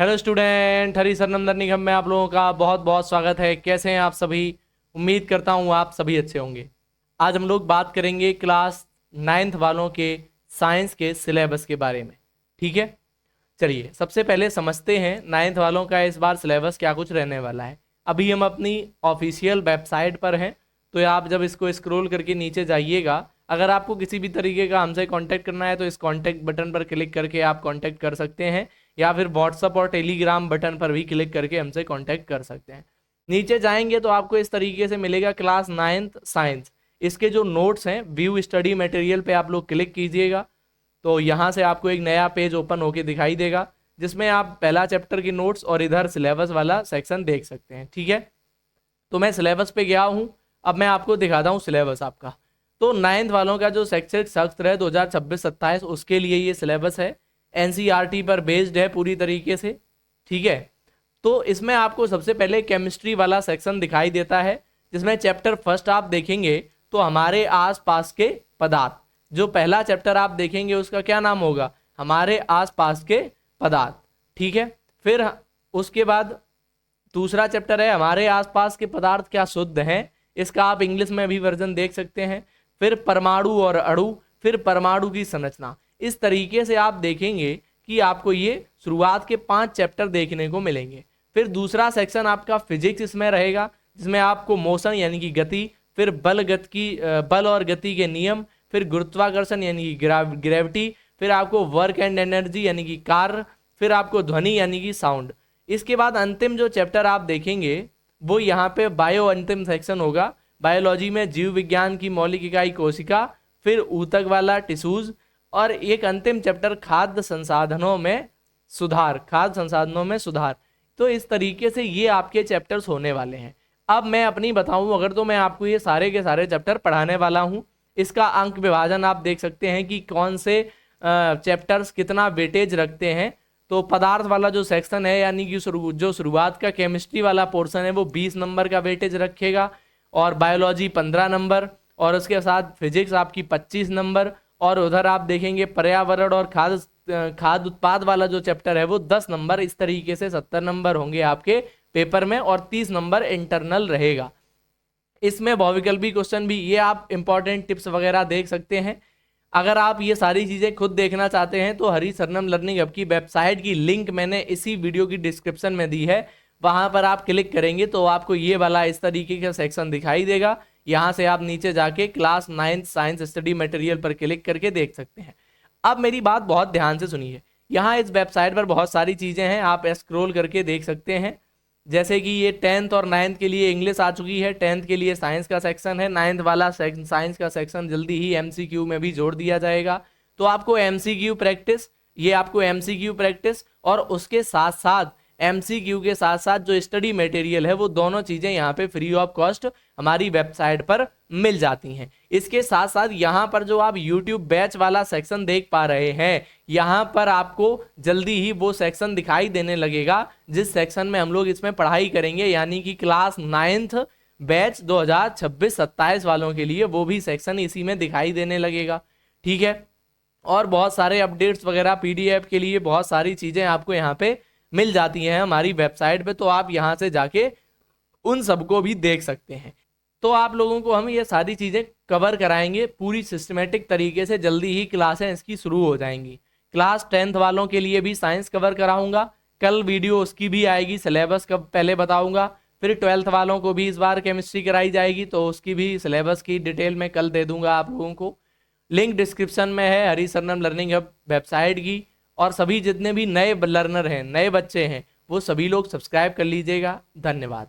Hello student, हरी Saranam learning hub में आप लोगों का बहुत बहुत स्वागत है। कैसे हैं आप सभी? उम्मीद करता हूँ आप सभी अच्छे होंगे। आज हम लोग बात करेंगे क्लास 9th वालों के साइंस के सिलेबस के बारे में। ठीक है, चलिए सबसे पहले समझते हैं 9th वालों का इस बार सिलेबस क्या कुछ रहने वाला है। अभी हम अपनी ऑफिशियल वेबसाइट पर हैं, तो आप जब इसको स्क्रॉल करके नीचे जाइएगा, अगर आपको किसी भी तरीके का हमसे कांटेक्ट करना है तो इस कांटेक्ट बटन पर क्लिक करके आप कांटेक्ट कर सकते हैं, या फिर व्हाट्सअप और टेलीग्राम बटन पर भी क्लिक करके हमसे कांटेक्ट कर सकते हैं। नीचे जाएंगे तो आपको इस तरीके से मिलेगा क्लास 9th साइंस। इसके जो नोट्स हैं, व्यू स्टडी मटेरियल पे आप लोग क्लिक कीजिएगा तो यहाँ से आपको एक नया पेज ओपन होके दिखाई देगा, जिसमें आप पहला चैप्टर की नोट्स और इधर सिलेबस वाला सेक्शन देख सकते हैं। ठीक है, तो मैं सिलेबस पे गया हूँ, अब मैं आपको दिखाता हूँ सिलेबस आपका। तो 9th वालों का जो शैक्षिक सत्र है 2026-27 उसके लिए ये सिलेबस है, एनसीईआरटी पर बेस्ड है पूरी तरीके से। ठीक है, तो इसमें आपको सबसे पहले केमिस्ट्री वाला सेक्शन दिखाई देता है, जिसमें चैप्टर फर्स्ट आप देखेंगे तो हमारे आसपास के पदार्थ। जो पहला चैप्टर आप देखेंगे उसका क्या नाम होगा? हमारे आसपास के पदार्थ। ठीक है, फिर उसके बाद दूसरा चैप्टर है हमारे आसपास के पदार्थ क्या शुद्ध हैं, इसका आप इंग्लिश में भी वर्जन देख सकते हैं। फिर परमाणु और अणु, फिर परमाणु की संरचना। इस तरीके से आप देखेंगे कि आपको ये शुरुआत के 5 चैप्टर देखने को मिलेंगे। फिर दूसरा सेक्शन आपका फिजिक्स इसमें रहेगा, जिसमें आपको मोशन यानी कि गति, फिर बल और गति के नियम, फिर गुरुत्वाकर्षण यानी कि ग्रेविटी, फिर आपको वर्क एंड एनर्जी यानी कि कार्य, फिर आपको ध्वनि यानी कि साउंड। इसके बाद अंतिम जो चैप्टर आप देखेंगे वो यहाँ पे बायो अंतिम सेक्शन होगा। बायोलॉजी में जीव विज्ञान की मौलिक इकाई कोशिका, फिर ऊतक वाला टिश्यूज, और एक अंतिम चैप्टर खाद्य संसाधनों में सुधार। तो इस तरीके से ये आपके चैप्टर्स होने वाले हैं। अब मैं अपनी बताऊं अगर, तो मैं आपको ये सारे के सारे चैप्टर पढ़ाने वाला हूं। इसका अंक विभाजन आप देख सकते हैं कि कौन से चैप्टर्स कितना वेटेज रखते हैं। तो पदार्थ वाला जो सेक्शन है यानी कि जो शुरुआत का केमिस्ट्री वाला पोर्शन है वो 20 नंबर का वेटेज रखेगा, और बायोलॉजी 15 नंबर, और उसके साथ फिजिक्स आपकी 25 नंबर, और उधर आप देखेंगे पर्यावरण और खाद्य उत्पाद वाला जो चैप्टर है वो 10 नंबर। इस तरीके से 70 नंबर होंगे आपके पेपर में, और 30 नंबर इंटरनल रहेगा। इसमें बहुविकल्पी क्वेश्चन भी, ये आप इंपॉर्टेंट टिप्स वगैरह देख सकते हैं। अगर आप ये सारी चीज़ें खुद देखना चाहते हैं तो हरी सरनम लर्निंग हब की वेबसाइट की लिंक मैंने इसी वीडियो की डिस्क्रिप्शन में दी है, वहां पर आप क्लिक करेंगे तो आपको ये वाला इस तरीके का सेक्शन दिखाई देगा। यहाँ से आप नीचे जाके class 9th science study material पर क्लिक करके देख सकते हैं। अब मेरी बात बहुत ध्यान से सुनिए, यहाँ इस वेबसाइट पर बहुत सारी चीज़ें हैं, आप स्क्रॉल करके देख सकते हैं। जैसे कि ये 10th और 9th के लिए इंग्लिश आ चुकी है, 10th के लिए साइंस का सेक्शन है, 9th वाला साइंस का सेक्शन जल्दी ही एमसीक्यू में भी जोड़ दिया जाएगा। तो आपको एमसीक्यू प्रैक्टिस, ये आपको एमसीक्यू प्रैक्टिस और उसके साथ साथ एमसीक्यू के साथ साथ जो स्टडी मटेरियल है वो दोनों चीज़ें यहाँ पे फ्री ऑफ कॉस्ट हमारी वेबसाइट पर मिल जाती हैं। इसके साथ साथ यहाँ पर जो आप यूट्यूब बैच वाला सेक्शन देख पा रहे हैं, यहाँ पर आपको जल्दी ही वो सेक्शन दिखाई देने लगेगा जिस सेक्शन में हम लोग इसमें पढ़ाई करेंगे, यानी कि क्लास 9th बैच 2026-27 वालों के लिए वो भी सेक्शन इसी में दिखाई देने लगेगा। ठीक है, और बहुत सारे अपडेट्स वगैरह पीडीएफ के लिए बहुत सारी चीज़ें आपको यहाँ पे मिल जाती हैं हमारी वेबसाइट पे, तो आप यहाँ से जाके उन सबको भी देख सकते हैं। तो आप लोगों को हम ये सारी चीज़ें कवर कराएंगे पूरी सिस्टमेटिक तरीके से। जल्दी ही क्लासें इसकी शुरू हो जाएंगी। क्लास 10th वालों के लिए भी साइंस कवर कराऊंगा, कल वीडियो उसकी भी आएगी, सिलेबस कब पहले बताऊंगा। फिर 12th वालों को भी इस बार केमिस्ट्री कराई जाएगी, तो उसकी भी सिलेबस की डिटेल में कल दे दूंगा आप लोगों को। लिंक डिस्क्रिप्शन में है हरी सरनम लर्निंग हब वेबसाइट की, और सभी जितने भी नए लर्नर हैं, नए बच्चे हैं, वो सभी लोग सब्सक्राइब कर लीजिएगा। धन्यवाद।